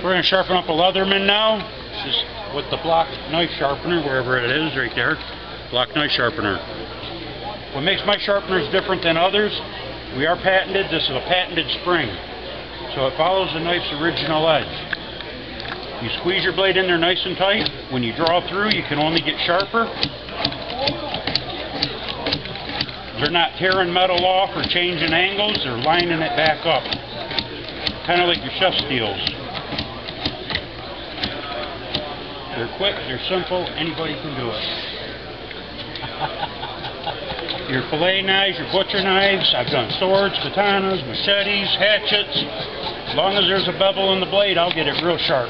We're going to sharpen up a Leatherman now, just with the Block Knife Sharpener, wherever it is, right there. Block Knife Sharpener. What makes my sharpeners different than others, we are patented. This is a patented spring, so it follows the knife's original edge. You squeeze your blade in there nice and tight. When you draw through, you can only get sharper. They're not tearing metal off or changing angles, they're lining it back up. Kind of like your chef steels. They're quick, they're simple, anybody can do it. Your fillet knives, your butcher knives, I've done swords, katanas, machetes, hatchets. As long as there's a bevel in the blade, I'll get it real sharp.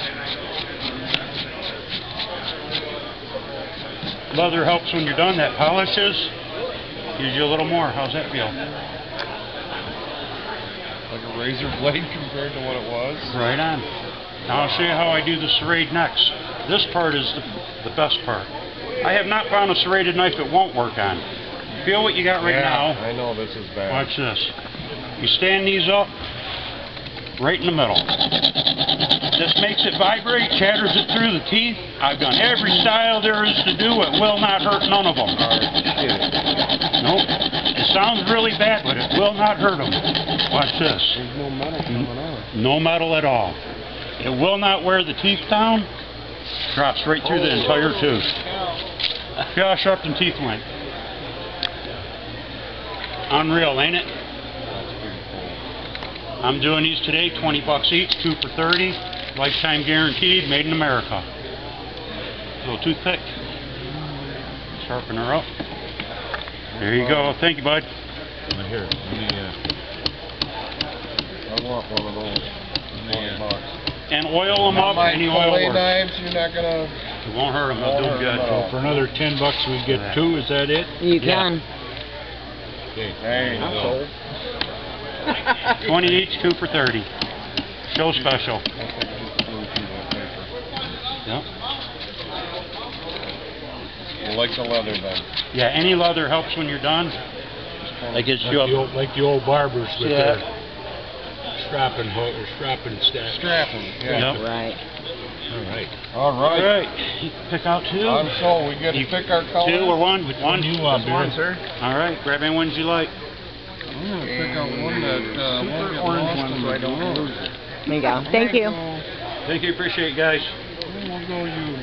Leather helps when you're done, that polishes. Gives you a little more. How's that feel? Like a razor blade compared to what it was? Right on. Now I'll show you how I do the serrate next. This part is the best part. I have not found a serrated knife that won't work on. Feel what you got right now. I know this is bad. Watch this. You stand these up right in the middle. This makes it vibrate, chatters it through the teeth. I've done every style there is to do. It will not hurt none of them. Nope. It sounds really bad, but it will not hurt them. Watch this. There's no metal coming out. No metal at all. It will not wear the teeth down. Drops right through the entire tooth. See how sharp them teeth went. Unreal, ain't it? I'm doing these today, 20 bucks each, 2 for 30. Lifetime guaranteed, made in America. Little toothpick. Sharpen her up. There you go. Thank you, bud. Here, I want one of those. And oil them up. Any oil works. Knives, you're not gonna. It won't hurt them. They'll do good. So for another 10 bucks, we get 2. Is that it? You can. Okay. Hey, I'm sold. 20 each, 2 for 30. Show special. Yep. You like the leather then? Yeah, any leather helps when you're done. That gets you up. Like the old barbers with their strapping hook or strapping staff. Strapping, yeah. Yep. Right. All right. All right. You can pick out 2. I'm sold. We get to pick our colors. 2 or 1? Which one? You want, One, sir. All right. Grab any ones you like. I'm going to pick out one that won't get lost so I don't lose it. There you go. Thank you. Thank you. Appreciate it, guys. We'll go you.